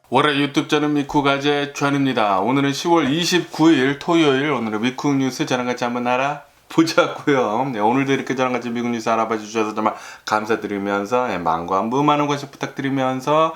월요일 유튜브 저는 미쿠가제 주한입니다. 오늘은 10월 29일 토요일, 오늘은 미국 뉴스 저랑 같이 한번 알아보자고요. 네, 오늘도 이렇게 저랑 같이 미국 뉴스 알아봐 주셔서 정말 감사드리면서 만관부 많은 관심 부탁드리면서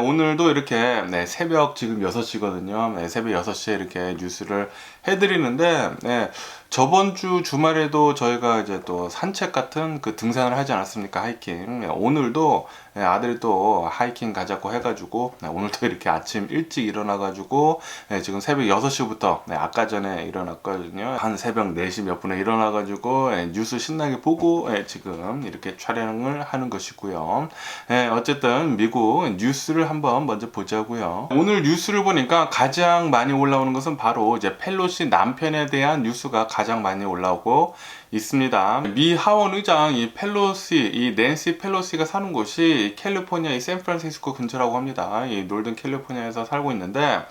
오늘도 이렇게 새벽 지금 6시거든요. 새벽 6시에 이렇게 뉴스를 해드리는데 저번 주 주말에도 저희가 이제 또 산책 같은 그 등산을 하지 않았습니까? 하이킹. 오늘도 아들이 또 하이킹 가자고 해가지고 오늘도 이렇게 아침 일찍 일어나가지고 지금 새벽 6시부터 아까 전에 일어났거든요. 한 새벽 4시 몇 분에 일어나가지고 뉴스 신나게 보고 지금 이렇게 촬영을 하는 것이고요. 어쨌든 미국 뉴스를 한번 먼저 보자고요. 오늘 뉴스를 보니까 가장 많이 올라오는 것은 바로 이제 펠로시 남편에 대한 뉴스가 가장 많이 올라오고 있습니다. 미 하원 의장 이 낸시 펠로시가 사는 곳이 캘리포니아 이 샌프란시스코 근처라고 합니다. 이 놀던 캘리포니아에서 살고 있는데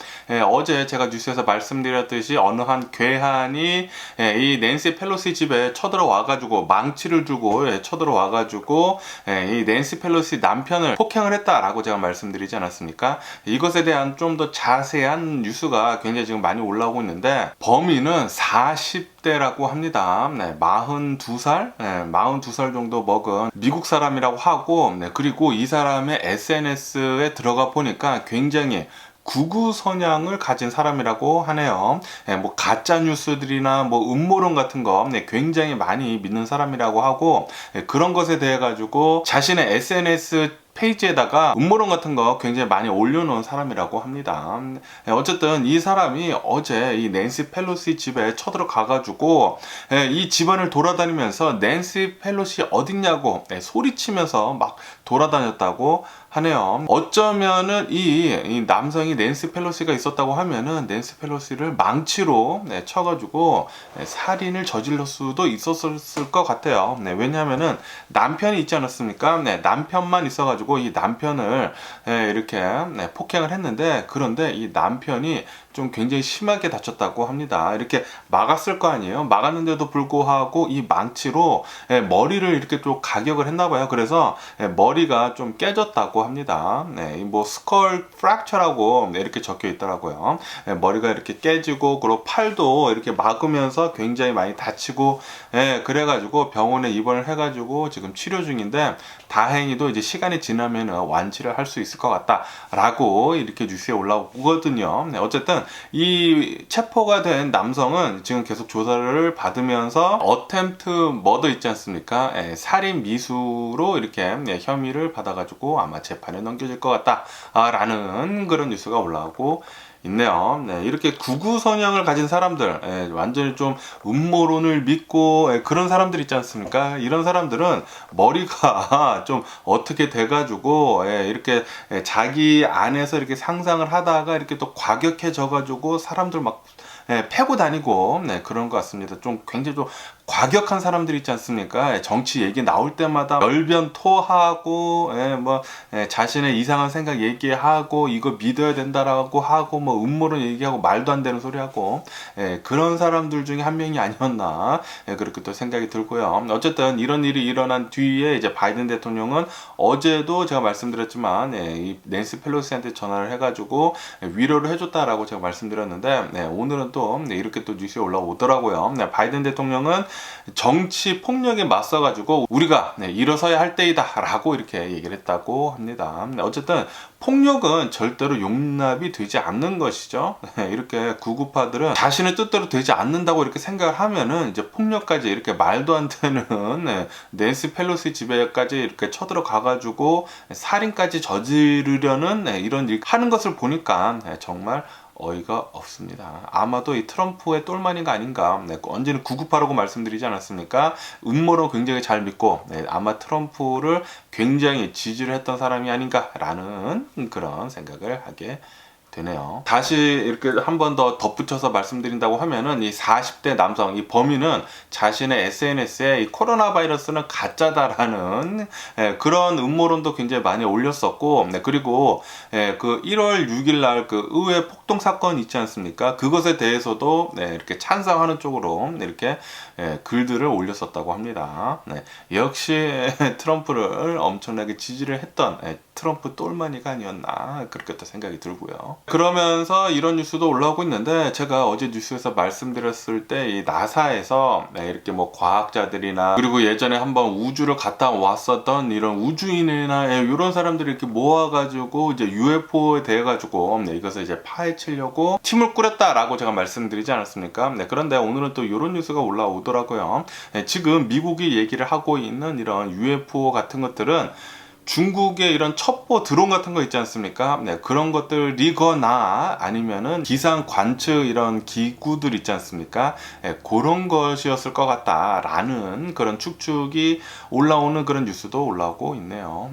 어제 제가 뉴스에서 말씀드렸듯이 어느 한 괴한이 이 낸시 펠로시 집에 쳐들어와가지고 망치를 들고 쳐들어와가지고 이 낸시 펠로시 남편을 폭행을 했다라고 제가 말씀드리지 않았습니까? 이것에 대한 좀 더 자세한 뉴스가 굉장히 지금 많이 올라오고 있는데 범인은 40대라고 합니다. 42살? 42살 정도 먹은 미국 사람이라고 하고 그리고 이 사람의 SNS에 들어가 보니까 굉장히 극우 성향을 가진 사람이라고 하네요. 뭐 가짜 뉴스들이나 뭐 음모론 같은 거 굉장히 많이 믿는 사람이라고 하고 그런 것에 대해 가지고 자신의 SNS 페이지에다가 음모론 같은 거 굉장히 많이 올려놓은 사람이라고 합니다. 어쨌든 이 사람이 어제 이 낸시 펠로시 집에 쳐들어가가지고 이 집안을 돌아다니면서 낸시 펠로시 어딨냐고 소리치면서 막 돌아다녔다고 하네요. 어쩌면은 이 남성이 낸시 펠로시가 있었다고 하면은 낸시 펠로시를 망치로 쳐가지고 살인을 저질렀을 수도 있었을 것 같아요. 왜냐하면은 남편이 있지 않았습니까? 남편만 있어가지고 이 남편을 이렇게 폭행을 했는데 그런데 이 남편이 좀 굉장히 심하게 다쳤다고 합니다. 이렇게 막았을 거 아니에요. 막았는데도 불구하고 이 망치로 머리를 이렇게 좀 가격을 했나봐요. 그래서 머리가 좀 깨졌다고 합니다. 뭐 스컬 프랙처라고 이렇게 적혀 있더라고요. 머리가 이렇게 깨지고 그리고 팔도 이렇게 막으면서 굉장히 많이 다치고 그래가지고 병원에 입원을 해가지고 지금 치료 중인데 다행히도 이제 시간이 지나면 완치를 할 수 있을 것 같다라고 이렇게 뉴스에 올라오거든요. 어쨌든 이 체포가 된 남성은 지금 계속 조사를 받으면서 어템프트 머더 있지 않습니까? 살인 미수로 이렇게 혐의를 받아가지고 아마 재판에 넘겨질 것 같다라는 그런 뉴스가 올라오고 있네요. 이렇게 극우 성향을 가진 사람들, 완전히 좀 음모론을 믿고 그런 사람들 있지 않습니까? 이런 사람들은 머리가 좀 어떻게 돼가지고 이렇게 자기 안에서 이렇게 상상을 하다가 이렇게 또 과격해져가지고 사람들 막 패고 다니고 그런 것 같습니다. 좀 굉장히 좀 과격한 사람들 있지 않습니까? 정치 얘기 나올 때마다 열변토하고 자신의 이상한 생각 얘기하고 이거 믿어야 된다라고 하고 뭐 음모론 얘기하고 말도 안 되는 소리 하고 그런 사람들 중에 한 명이 아니었나 그렇게 또 생각이 들고요. 어쨌든 이런 일이 일어난 뒤에 이제 바이든 대통령은 어제도 제가 말씀드렸지만 이 낸시 펠로시한테 전화를 해가지고 위로를 해줬다라고 제가 말씀드렸는데 오늘은 또 이렇게 또 뉴스에 올라오더라고요. 바이든 대통령은 정치 폭력에 맞서가지고 우리가 일어서야 할 때이다 라고 이렇게 얘기를 했다고 합니다. 어쨌든 폭력은 절대로 용납이 되지 않는 것이죠. 이렇게 구구파들은 자신의 뜻대로 되지 않는다고 이렇게 생각을 하면은 이제 폭력까지 이렇게 말도 안 되는 낸시 펠로시 집에까지 이렇게 쳐들어가가지고 살인까지 저지르려는 이런 일 하는 것을 보니까 정말 어이가 없습니다. 아마도 이 트럼프의 똘마니가 아닌가. 언제는 구구파라고 말씀드리지 않았습니까? 음모론 굉장히 잘 믿고 아마 트럼프를 굉장히 지지를 했던 사람이 아닌가라는 그런 생각을 하게 되네요. 다시 이렇게 한 번 더 덧붙여서 말씀드린다고 하면은 이 40대 남성, 이 범인은 자신의 SNS에 이 코로나 바이러스는 가짜다라는 그런 음모론도 굉장히 많이 올렸었고, 그리고 그 1월 6일 날 그 의회 폭동 사건 있지 않습니까? 그것에 대해서도 이렇게 찬성하는 쪽으로 이렇게 글들을 올렸었다고 합니다. 역시 트럼프를 엄청나게 지지를 했던 트럼프 똘마니가 아니었나 그렇게 또 생각이 들고요. 그러면서 이런 뉴스도 올라오고 있는데, 제가 어제 뉴스에서 말씀드렸을 때 이 나사에서 이렇게 뭐 과학자들이나 그리고 예전에 한번 우주를 갔다 왔었던 이런 우주인이나 이런 사람들이 이렇게 모아가지고 이제 UFO에 대해 가지고 이것을 이제 파헤치려고 팀을 꾸렸다라고 제가 말씀드리지 않았습니까? 그런데 오늘은 또 이런 뉴스가 올라오더라고요. 지금 미국이 얘기를 하고 있는 이런 UFO 같은 것들은 중국의 이런 첩보 드론 같은 거 있지 않습니까? 그런 것들이거나 아니면은 기상 관측 이런 기구들 있지 않습니까? 그런 것이었을 것 같다라는 그런 추측이 올라오는 그런 뉴스도 올라오고 있네요.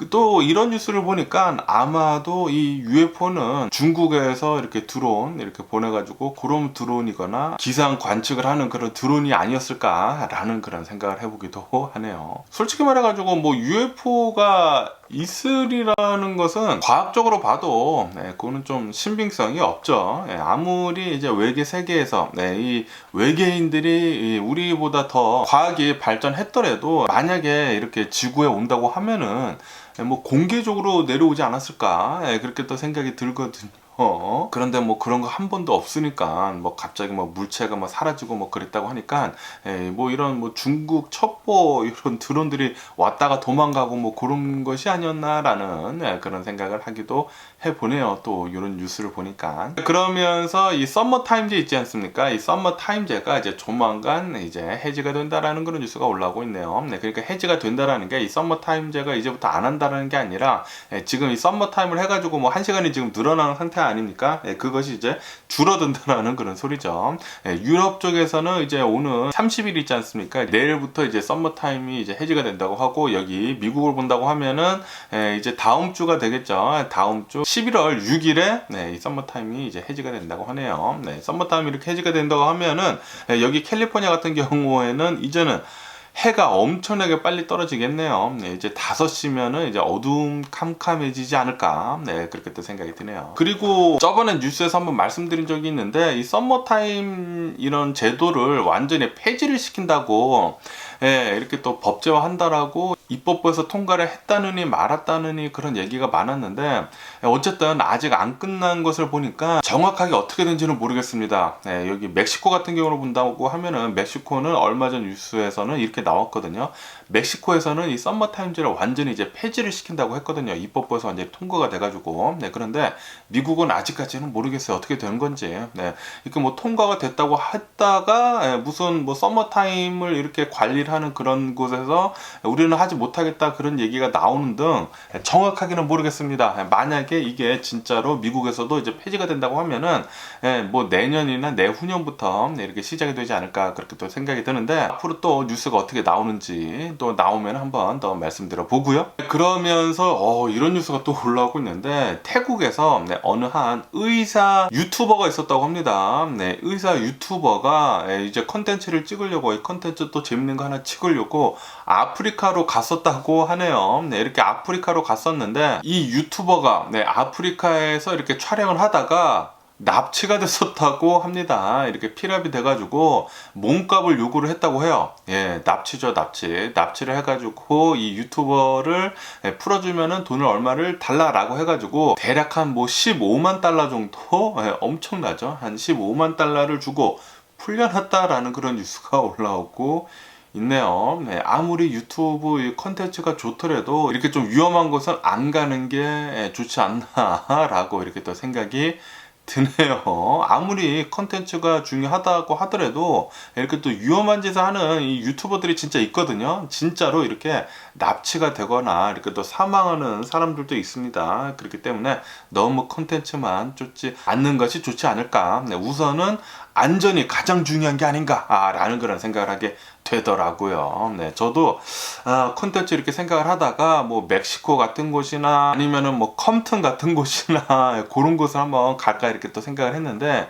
또 이런 뉴스를 보니까 아마도 이 UFO는 중국에서 이렇게 드론 이렇게 보내가지고 그런 드론이거나 기상 관측을 하는 그런 드론이 아니었을까라는 그런 생각을 해보기도 하네요. 솔직히 말해가지고 뭐 UFO가 있으리라는 것은 과학적으로 봐도 그거는 좀 신빙성이 없죠. 아무리 이제 외계 세계에서 이 외계인들이 우리보다 더 과학이 발전했더라도 만약에 이렇게 지구에 온다고 하면은 뭐 공개적으로 내려오지 않았을까 그렇게 또 생각이 들거든요. 그런데 뭐 그런 거 한 번도 없으니까 뭐 갑자기 뭐 물체가 뭐 사라지고 뭐 그랬다고 하니까 뭐 이런 뭐 중국 첩보 이런 드론들이 왔다가 도망가고 뭐 그런 것이 아니었나라는 그런 생각을 하기도 해보네요. 또 이런 뉴스를 보니까. 그러면서 이 썸머 타임즈 있지 않습니까? 이 썸머 타임즈가 이제 조만간 이제 해지가 된다라는 그런 뉴스가 올라오고 있네요. 그러니까 해지가 된다라는 게 이 썸머 타임즈가 이제부터 안 한다라는 게 아니라 지금 이 썸머 타임을 해가지고 뭐 1시간이 지금 늘어나는 상태 아닙니까? 그것이 이제 줄어든다라는 그런 소리죠. 유럽 쪽에서는 이제 오늘 30일 있지 않습니까? 내일부터 이제 썸머 타임이 이제 해지가 된다고 하고, 여기 미국을 본다고 하면은 이제 다음 주가 되겠죠. 다음 주 11월 6일에 이 썸머 타임이 이제 해지가 된다고 하네요. 썸머 타임이 이렇게 해지가 된다고 하면은 여기 캘리포니아 같은 경우에는 이제는 해가 엄청나게 빨리 떨어지겠네요. 이제 5시면은 이제 어두움 캄캄해지지 않을까. 그렇게 또 생각이 드네요. 그리고 저번에 뉴스에서 한번 말씀드린 적이 있는데, 이 썸머타임 이런 제도를 완전히 폐지를 시킨다고 이렇게 또 법제화한다라고 입법부에서 통과를 했다느니 말았다느니 그런 얘기가 많았는데, 어쨌든 아직 안 끝난 것을 보니까 정확하게 어떻게 된지는 모르겠습니다. 여기 멕시코 같은 경우로 본다고 하면은, 멕시코는 얼마 전 뉴스에서는 이렇게 나왔거든요. 멕시코에서는 이 썸머 타임즈를 완전히 이제 폐지를 시킨다고 했거든요. 입법부에서 완전히 통과가 돼가지고. 그런데 미국은 아직까지는 모르겠어요. 어떻게 된 건지. 이렇게 뭐 통과가 됐다고 했다가 무슨 뭐 썸머 타임을 이렇게 관리를 하는 그런 곳에서 우리는 하지 못하겠다 그런 얘기가 나오는 등 정확하게는 모르겠습니다. 만약에 이게 진짜로 미국에서도 이제 폐지가 된다고 하면은 뭐 내년이나 내후년부터 이렇게 시작이 되지 않을까 그렇게 또 생각이 드는데, 앞으로 또 뉴스가 어떻게 나오는지 또 나오면 한번 더 말씀드려 보고요. 그러면서 이런 뉴스가 또 올라오고 있는데, 태국에서 어느 한 의사 유튜버가 있었다고 합니다. 의사 유튜버가 이제 컨텐츠를 찍으려고, 이 컨텐츠 또 재밌는 거 하나 찍으려고 아프리카로 갔었다고 하네요. 이렇게 아프리카로 갔었는데, 이 유튜버가 아프리카에서 이렇게 촬영을 하다가 납치가 됐었다고 합니다. 이렇게 피랍이 돼가지고 몸값을 요구를 했다고 해요. 납치죠, 납치. 납치를 해가지고 이 유튜버를 풀어주면은 돈을 얼마를 달라라고 해가지고 대략 한 뭐 15만 달러 정도, 엄청나죠. 한 15만 달러를 주고 풀려났다라는 그런 뉴스가 올라오고 있네요. 아무리 유튜브 컨텐츠가 좋더라도 이렇게 좀 위험한 곳은 안 가는 게 좋지 않나라고 이렇게 또 생각이 드네요. 아무리 컨텐츠가 중요하다고 하더라도 이렇게 또 위험한 짓을 하는 이 유튜버들이 진짜 있거든요. 진짜로 이렇게 납치가 되거나 이렇게 또 사망하는 사람들도 있습니다. 그렇기 때문에 너무 컨텐츠만 쫓지 않는 것이 좋지 않을까. 우선은 안전이 가장 중요한 게 아닌가라는 그런 생각을 하게 되더라고요. 네, 저도 콘텐츠 이렇게 생각을 하다가 뭐 멕시코 같은 곳이나 아니면은 뭐 컴튼 같은 곳이나 그런 곳을 한번 갈까 이렇게 또 생각을 했는데,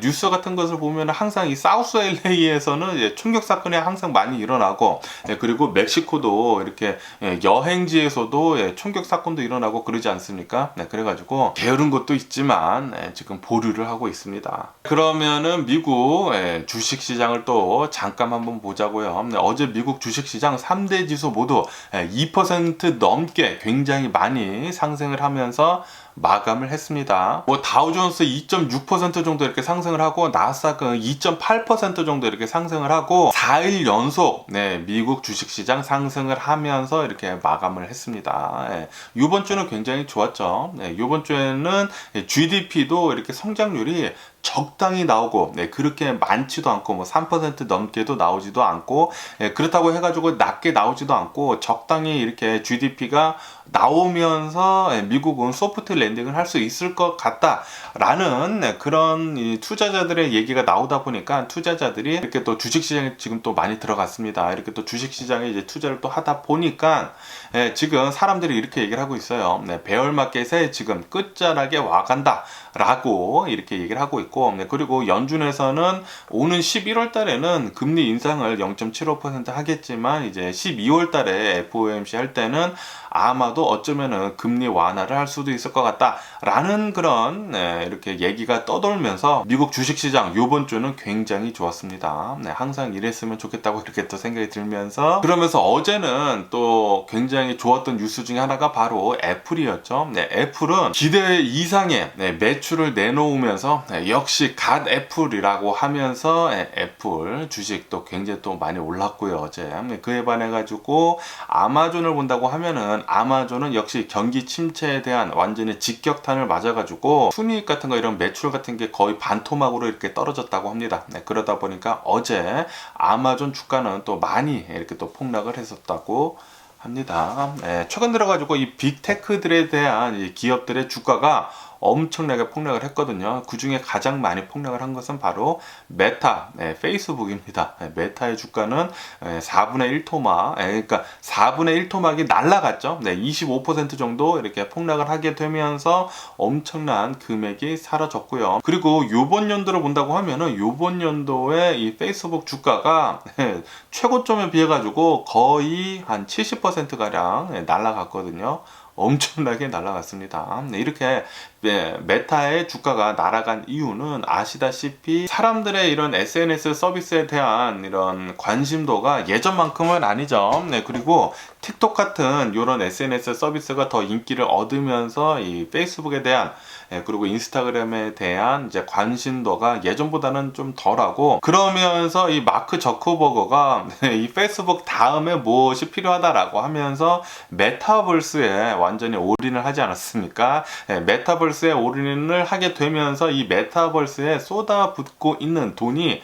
뉴스 같은 것을 보면 항상 이 사우스 LA에서는 총격 사건이 항상 많이 일어나고, 그리고 멕시코도 이렇게 여행지에서도 총격 사건도 일어나고 그러지 않습니까? 네, 그래가지고 게으른 것도 있지만 지금 보류를 하고 있습니다. 그러면은 미국 주식시장을 또 잠깐 한번 보자고요. 어제 미국 주식시장 3대 지수 모두 2% 넘게 굉장히 많이 상승을 하면서 마감을 했습니다. 뭐 다우존스 2.6% 정도 이렇게 상승을 하고 나스닥은 2.8% 정도 이렇게 상승을 하고 4일 연속 미국 주식시장 상승을 하면서 이렇게 마감을 했습니다. 이번 주는 굉장히 좋았죠. 이번 주에는 GDP도 이렇게 성장률이 적당히 나오고 그렇게 많지도 않고 뭐 3% 넘게도 나오지도 않고 그렇다고 해가지고 낮게 나오지도 않고 적당히 이렇게 GDP가 나오면서 미국은 소프트 랜딩을 할 수 있을 것 같다라는 그런 투자자들의 얘기가 나오다 보니까 투자자들이 이렇게 또 주식시장에 지금 또 많이 들어갔습니다. 이렇게 또 주식시장에 이제 투자를 또 하다 보니까 지금 사람들이 이렇게 얘기를 하고 있어요. 베어마켓에 지금 끝자락에 와간다 라고 이렇게 얘기를 하고 있고, 그리고 연준에서는 오는 11월 달에는 금리 인상을 0.75% 하겠지만 이제 12월 달에 FOMC 할 때는 아마도 어쩌면은 금리 완화를 할 수도 있을 것 같다라는 그런 이렇게 얘기가 떠돌면서 미국 주식시장 이번 주는 굉장히 좋았습니다. 항상 이랬으면 좋겠다고 이렇게 또 생각이 들면서, 그러면서 어제는 또 굉장히 좋았던 뉴스 중에 하나가 바로 애플이었죠. 애플은 기대 이상의 매출을 내놓으면서 역시 갓 애플이라고 하면서 애플 주식도 굉장히 또 많이 올랐고요. 어제 그에 반해 가지고 아마존을 본다고 하면은 아마존은 역시 경기 침체에 대한 완전히 직격탄을 맞아가지고 순이익 같은 거 이런 매출 같은 게 거의 반토막으로 이렇게 떨어졌다고 합니다. 그러다 보니까 어제 아마존 주가는 또 많이 이렇게 또 폭락을 했었다고 합니다. 최근 들어가지고 이 빅테크들에 대한 이 기업들의 주가가 엄청나게 폭락을 했거든요. 그 중에 가장 많이 폭락을 한 것은 바로 메타, 페이스북입니다. 메타의 주가는 4분의 1 토막, 그러니까 4분의 1 토막이 날라갔죠. 25% 정도 이렇게 폭락을 하게 되면서 엄청난 금액이 사라졌고요. 그리고 요번 연도를 본다고 하면은 요번 연도에 이 페이스북 주가가 최고점에 비해 가지고 거의 한 70% 가량 날라갔거든요. 엄청나게 날아갔습니다. 이렇게 메타의 주가가 날아간 이유는 아시다시피 사람들의 이런 SNS 서비스에 대한 이런 관심도가 예전만큼은 아니죠. 그리고 틱톡 같은 이런 SNS 서비스가 더 인기를 얻으면서 이 페이스북에 대한 그리고 인스타그램에 대한 이제 관심도가 예전보다는 좀 덜하고, 그러면서 이 마크 저커버거가 이 페이스북 다음에 무엇이 필요하다라고 하면서 메타버스에 완전히 올인을 하지 않았습니까? 메타버스에 올인을 하게 되면서 이 메타버스에 쏟아붓고 있는 돈이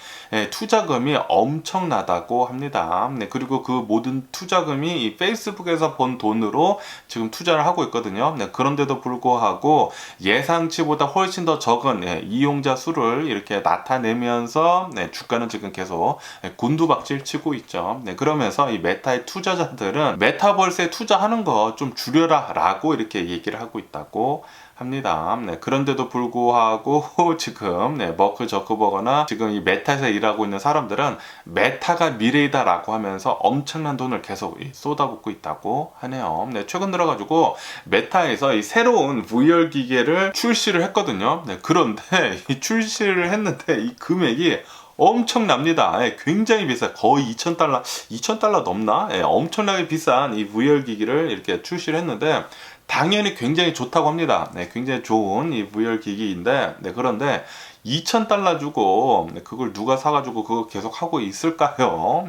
투자금이 엄청나다고 합니다. 그리고 그 모든 투자금이 이 페이스북에서 번 돈으로 지금 투자를 하고 있거든요. 그런데도 불구하고 예상치보다 훨씬 더 적은 이용자 수를 이렇게 나타내면서 주가는 지금 계속 곤두박질 치고 있죠. 그러면서 이 메타의 투자자들은 메타버스에 투자하는 거 좀 줄여라 라고 이렇게 얘기를 하고 있다고 합니다. 그런데도 불구하고 지금 머크 저커버거나 지금 이 메타에서 일하고 있는 사람들은 메타가 미래이다 라고 하면서 엄청난 돈을 계속 쏟아붓고 있다고 하네요. 최근 들어가지고 메타에서 이 새로운 VR 기계를 출시를 했거든요. 그런데 이 출시를 했는데 이 금액이 엄청납니다. 굉장히 비싸요. 거의 2,000달러, 2,000달러 넘나? 엄청나게 비싼 이 VR 기기를 이렇게 출시를 했는데 당연히 굉장히 좋다고 합니다. 굉장히 좋은 이 VR 기기인데, 그런데 2,000달러 주고 그걸 누가 사가지고 그거 계속 하고 있을까요?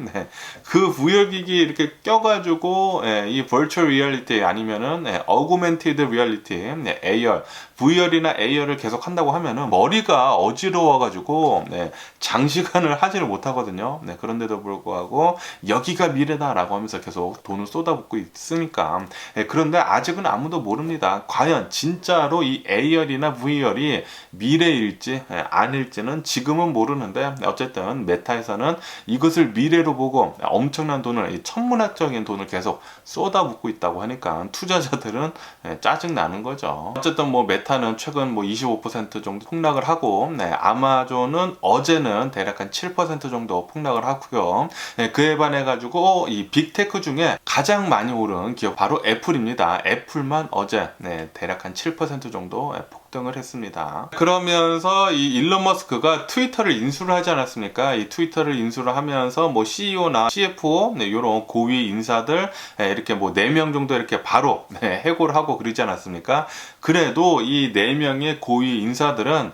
그 VR 기기 이렇게 껴가지고 이 Virtual Reality 아니면은 Augmented Reality, AR, VR이나 AR을 계속 한다고 하면은 머리가 어지러워가지고 장시간을 하지를 못하거든요. 그런데도 불구하고 여기가 미래다라고 하면서 계속 돈을 쏟아붓고 있으니까. 그런데 아직은 아무도 모릅니다. 과연 진짜로 이 AR이나 VR이 미래일지 아닐지는 지금은 모르는데 어쨌든 메타에서는 이것을 미래로 보고 엄청난 돈을, 천문학적인 돈을 계속 쏟아붓고 있다고 하니까 투자자들은 짜증 나는 거죠. 어쨌든 뭐 메타는 최근 뭐 25% 정도 폭락을 하고, 아마존은 어제는 대략 한 7% 정도 폭락을 하고요. 그에 반해 가지고 이 빅테크 중에 가장 많이 오른 기업 바로 애플입니다. 애플만 어제 대략 한 7% 정도 폭등을 했습니다. 그러면서 이 일론 머스크가 트위터를 인수를 하지 않았습니까? 이 트위터를 인수를 하면서 뭐 CEO나 CFO 이런 고위 인사들 이렇게 뭐 4명 정도 이렇게 바로 해고를 하고 그러지 않았습니까? 그래도 이 4명의 고위 인사들은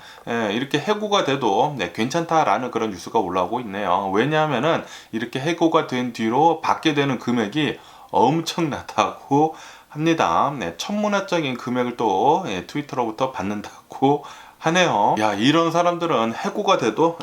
이렇게 해고가 돼도 괜찮다라는 그런 뉴스가 올라오고 있네요. 왜냐하면은 이렇게 해고가 된 뒤로 받게 되는 금액이 엄청나다고 합니다. 천문학적인 금액을 또 트위터로부터 받는다고 하네요. 야, 이런 사람들은 해고가 돼도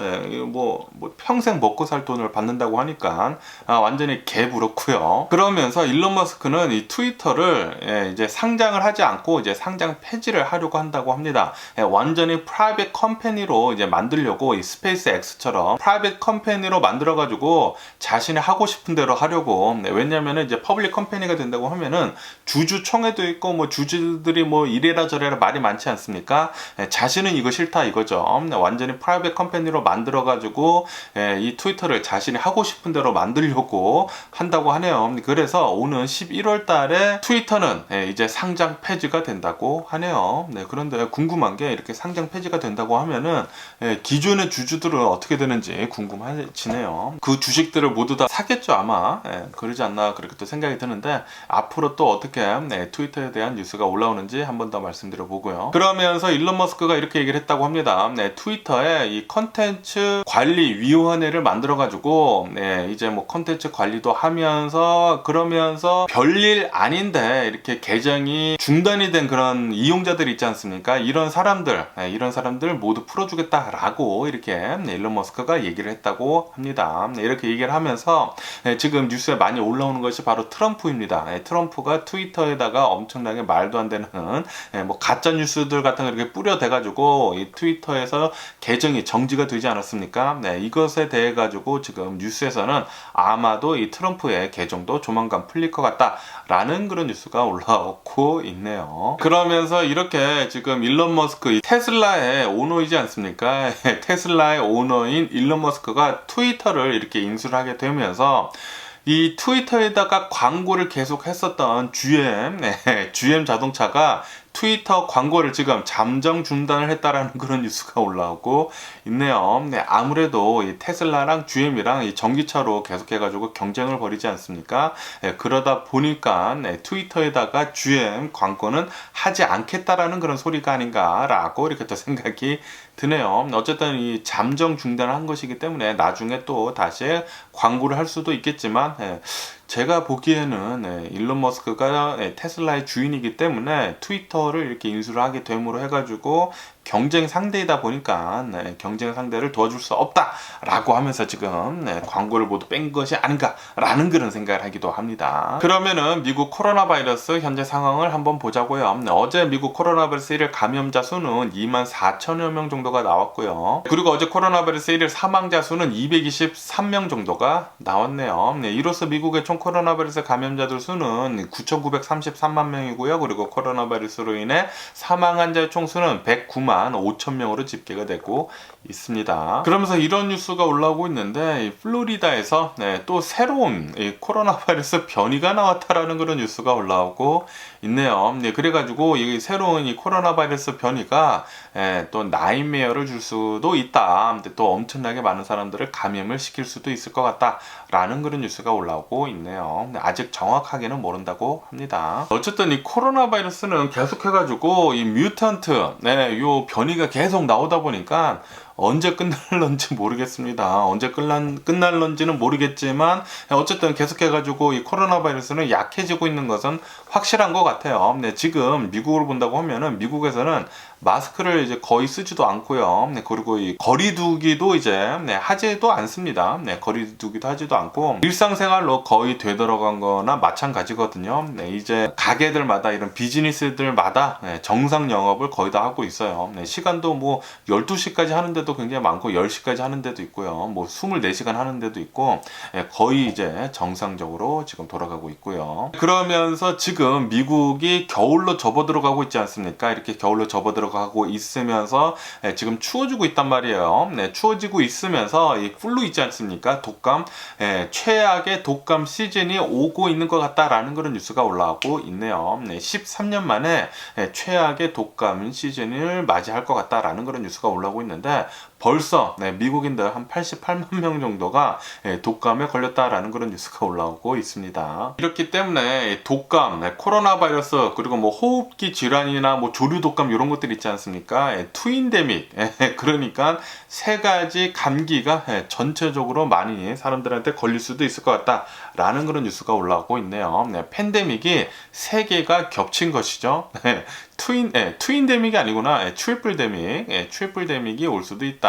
뭐 평생 먹고 살 돈을 받는다고 하니까 완전히 개부럽고요. 그러면서 일론 머스크는 이 트위터를 이제 상장을 하지 않고 이제 상장 폐지를 하려고 한다고 합니다. 완전히 프라이빗 컴퍼니로 이제 만들려고, 이 스페이스 X처럼 프라이빗 컴퍼니로 만들어 가지고 자신이 하고 싶은 대로 하려고. 왜냐면은 이제 퍼블릭 컴퍼니가 된다고 하면은 주주총회도 있고 뭐 주주들이 뭐 이래라 저래라 말이 많지 않습니까? 자신은 이거 싫다 이거죠. 완전히 프라이빗 컴퍼니로 만들어 가지고 이 트위터를 자신이 하고 싶은 대로 만들려고 한다고 하네요. 그래서 오는 11월 달에 트위터는 이제 상장 폐지가 된다고 하네요. 그런데 궁금한 게, 이렇게 상장 폐지가 된다고 하면은 기존의 주주들은 어떻게 되는지 궁금해지네요. 그 주식들을 모두 다 사겠죠 아마. 그러지 않나 그렇게 또 생각이 드는데, 앞으로 또 어떻게 트위터에 대한 뉴스가 올라오는지 한 번 더 말씀드려 보고요. 그러면서 일론 머스크가 이렇게 얘기를 했다고 합니다. 트위터에 이 컨텐츠 관리위원회를 만들어 가지고 이제 뭐 컨텐츠 관리도 하면서, 그러면서 별일 아닌데 이렇게 계정이 중단이 된 그런 이용자들 있지 않습니까? 이런 사람들 모두 풀어주겠다라고 이렇게 일론 머스크가 얘기를 했다고 합니다. 이렇게 얘기를 하면서 지금 뉴스에 많이 올라오는 것이 바로 트럼프입니다. 트럼프가 트위터에다가 엄청나게 말도 안 되는 뭐 가짜 뉴스들 같은 거 이렇게 뿌려대가지고 이 트위터에서 계정이 정지가 되지 않았습니까? 이것에 대해 가지고 지금 뉴스에서는 아마도 이 트럼프의 계정도 조만간 풀릴 것 같다라는 그런 뉴스가 올라오고 있네요. 그러면서 이렇게 지금 일론 머스크, 테슬라의 오너이지 않습니까? 테슬라의 오너인 일론 머스크가 트위터를 이렇게 인수를 하게 되면서 이 트위터에다가 광고를 계속 했었던 GM 자동차가 트위터 광고를 지금 잠정 중단을 했다라는 그런 뉴스가 올라오고 있네요. 아무래도 이 테슬라랑 GM이랑 이 전기차로 계속해가지고 경쟁을 벌이지 않습니까? 그러다 보니까 트위터에다가 GM 광고는 하지 않겠다라는 그런 소리가 아닌가라고 이렇게 또 생각이 드네요. 어쨌든 이 잠정 중단을 한 것이기 때문에 나중에 또 다시 광고를 할 수도 있겠지만, 제가 보기에는 일론 머스크가 테슬라의 주인이기 때문에 트위터를 이렇게 인수를 하게 됨으로 해가지고 경쟁 상대이다 보니까 경쟁 상대를 도와줄 수 없다라고 하면서 지금 광고를 모두 뺀 것이 아닌가라는 그런 생각을 하기도 합니다. 그러면은 미국 코로나 바이러스 현재 상황을 한번 보자고요. 어제 미국 코로나 바이러스 1일 감염자 수는 24,000여 명 정도가 나왔고요. 그리고 어제 코로나 바이러스 1일 사망자 수는 223명 정도가 나왔네요. 이로써 미국의 총 코로나 바이러스 감염자들 수는 9,933만 명이고요. 그리고 코로나 바이러스로 인해 사망 환자의 총 수는 109만 5,000명으로 집계가 되고 있습니다. 그러면서 이런 뉴스가 올라오고 있는데, 플로리다에서 또 새로운 코로나 바이러스 변이가 나왔다라는 그런 뉴스가 올라오고 있네요. 그래가지고 이 새로운 이 코로나 바이러스 변이가 또 나잇메어를 줄 수도 있다. 또 엄청나게 많은 사람들을 감염을 시킬 수도 있을 것 같다라는 그런 뉴스가 올라오고 있네요. 아직 정확하게는 모른다고 합니다. 어쨌든 이 코로나 바이러스는 계속해가지고 이 뮤턴트, 요 변이가 계속 나오다 보니까 언제 끝날런지 모르겠습니다. 언제 끝날런지는 모르겠지만 어쨌든 계속해가지고 이 코로나 바이러스는 약해지고 있는 것은 확실한 것 같아요. 지금 미국을 본다고 하면은 미국에서는 마스크를 이제 거의 쓰지도 않고요. 그리고 이 거리두기도 이제 하지도 않습니다. 거리두기도 하지도 않고 일상생활로 거의 되돌아간 거나 마찬가지거든요. 이제 가게들마다 이런 비즈니스들마다 정상 영업을 거의 다 하고 있어요. 시간도 뭐 12시까지 하는데도 데도 굉장히 많고 10시까지 하는 데도 있고요. 뭐 24시간 하는 데도 있고 거의 이제 정상적으로 지금 돌아가고 있고요. 그러면서 지금 미국이 겨울로 접어들어가고 있지 않습니까? 이렇게 겨울로 접어들어가고 있으면서 지금 추워지고 있단 말이에요. 추워지고 있으면서 이 플루 있지 않습니까? 독감, 최악의 독감 시즌이 오고 있는 것 같다라는 그런 뉴스가 올라오고 있네요. 13년 만에 최악의 독감 시즌을 맞이할 것 같다라는 그런 뉴스가 올라오고 있는데 벌써 미국인들 한 88만 명 정도가 독감에 걸렸다라는 그런 뉴스가 올라오고 있습니다. 이렇기 때문에 독감, 코로나 바이러스 그리고 뭐 호흡기 질환이나 뭐 조류 독감 이런 것들 있지 않습니까? 트윈데믹, 그러니까 세 가지 감기가 전체적으로 많이 사람들한테 걸릴 수도 있을 것 같다라는 그런 뉴스가 올라오고 있네요. 팬데믹이 세 개가 겹친 것이죠. 트윈데믹이 아니구나. 트리플데믹이 올 수도 있다.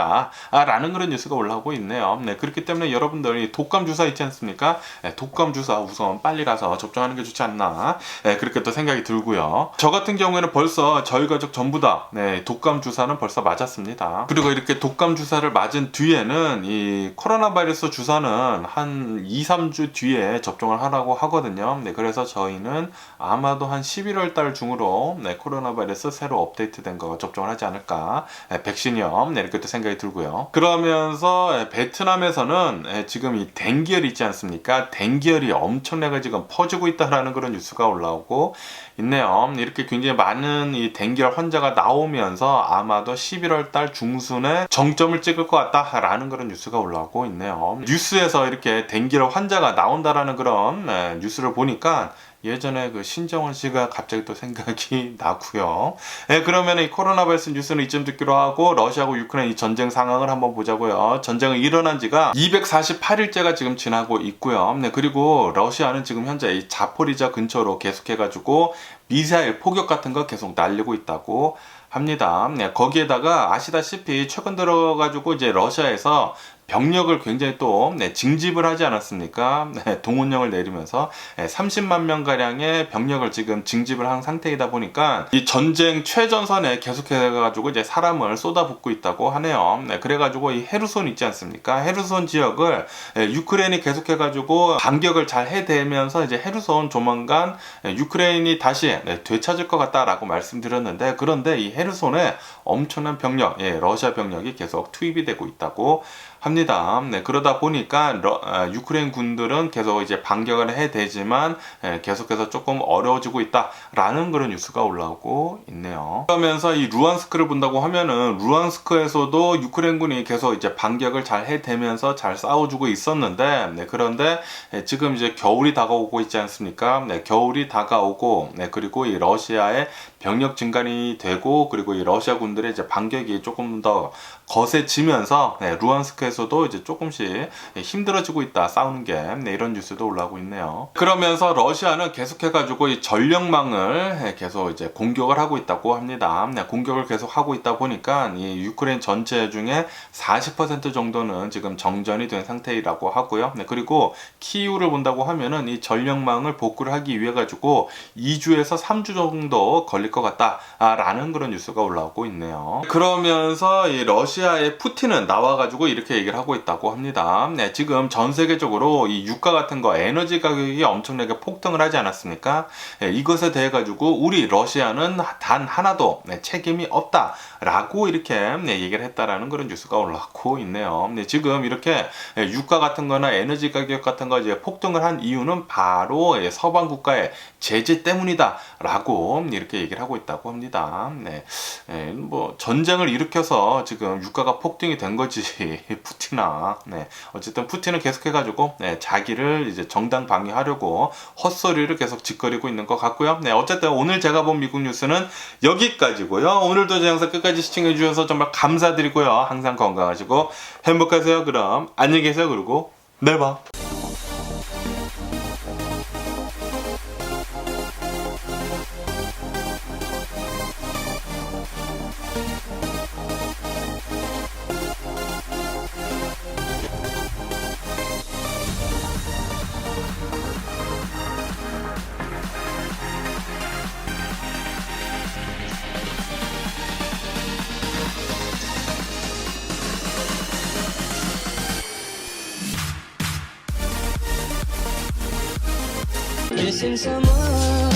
라는 그런 뉴스가 올라오고 있네요. 그렇기 때문에 여러분들이 독감 주사 있지 않습니까? 독감 주사 우선 빨리 가서 접종하는 게 좋지 않나. 그렇게 또 생각이 들고요. 저 같은 경우에는 벌써 저희 가족 전부 다 독감 주사는 벌써 맞았습니다. 그리고 이렇게 독감 주사를 맞은 뒤에는 이 코로나 바이러스 주사는 한 2-3주 뒤에 접종을 하라고 하거든요. 그래서 저희는 아마도 한 11월 달 중으로 코로나 바이러스 새로 업데이트된 거 접종을 하지 않을까. 백신이요. 이렇게 또 생각이 들고요. 그러면서 베트남에서는 지금 이 댕기열이 있지 않습니까? 댕기열이 엄청나게 지금 퍼지고 있다라는 그런 뉴스가 올라오고 있네요. 이렇게 굉장히 많은 이 댕기열 환자가 나오면서 아마도 11월 달 중순에 정점을 찍을 것 같다라는 그런 뉴스가 올라오고 있네요. 뉴스에서 이렇게 댕기열 환자가 나온다라는 그런 뉴스를 보니까 예전에 그 신정원 씨가 갑자기 또 생각이 나고요. 그러면 이 코로나 바이러스 뉴스는 이쯤 듣기로 하고 러시아하고 유크레인 이 전쟁 상황을 한번 보자고요. 전쟁은 일어난 지가 248일째가 지금 지나고 있고요. 그리고 러시아는 지금 현재 이 자포리자 근처로 계속해가지고 미사일 포격 같은 거 계속 날리고 있다고 합니다. 거기에다가 아시다시피 최근 들어가지고 이제 러시아에서 병력을 굉장히 또 징집을 하지 않았습니까? 동원령을 내리면서 30만 명가량의 병력을 지금 징집을 한 상태이다 보니까 이 전쟁 최전선에 계속해가지고 이제 사람을 쏟아붓고 있다고 하네요. 그래가지고 이 헤르손 있지 않습니까? 헤르손 지역을 유크레인이 계속해가지고 반격을 잘 해대면서 이제 헤르손 조만간 유크레인이 다시 되찾을 것 같다라고 말씀드렸는데 그런데 이 헤르손에 엄청난 병력, 러시아 병력이 계속 투입이 되고 있다고 합니다. 그러다 보니까 유크레인 군들은 계속 이제 반격을 해대지만 계속해서 조금 어려워지고 있다라는 그런 뉴스가 올라오고 있네요. 그러면서 이 루안스크를 본다고 하면은 루안스크에서도 유크레인군이 계속 이제 반격을 잘 해대면서 잘 싸워주고 있었는데 그런데 지금 이제 겨울이 다가오고 있지 않습니까? 겨울이 다가오고 그리고 이 러시아의 병력 증간이 되고 그리고 이 러시아 군들의 이제 반격이 조금 더 거세지면서 루안스크에서도 이제 조금씩 힘들어지고 있다 싸우는 게 이런 뉴스도 올라오고 있네요. 그러면서 러시아는 계속해가지고 이 전력망을 계속 이제 공격을 하고 있다고 합니다. 공격을 계속 하고 있다 보니까 이 유크레인 전체 중에 40% 정도는 지금 정전이 된 상태라고 하고요. 그리고 키이우를 본다고 하면은 이 전력망을 복구를 하기 위해 가지고 2주에서 3주 정도 걸릴 것 같다라는 그런 뉴스가 올라오고 있네요. 그러면서 이 러시아의 푸틴은 나와가지고 이렇게 얘기를 하고 있다고 합니다. 지금 전 세계적으로 이 유가 같은 거 에너지 가격이 엄청나게 폭등을 하지 않았습니까? 이것에 대해 가지고 우리 러시아는 단 하나도 책임이 없다라고 이렇게 얘기를 했다라는 그런 뉴스가 올라오고 있네요. 지금 이렇게 유가 같은 거나 에너지 가격 같은 거 이제 폭등을 한 이유는 바로 서방 국가의 제재 때문이다라고 이렇게 얘기를 하고 있다고 합니다. 뭐 전쟁을 일으켜서 지금 유가가 폭등이 된 거지 푸틴아. 어쨌든 푸틴은 계속해가지고 자기를 이제 정당 방위하려고 헛소리를 계속 짓거리고 있는 것 같고요. 어쨌든 오늘 제가 본 미국 뉴스는 여기까지고요. 오늘도 제 영상 끝까지 시청해 주셔서 정말 감사드리고요. 항상 건강하시고 행복하세요. 그럼 안녕히 계세요. 그리고 내일 봐. Missing someone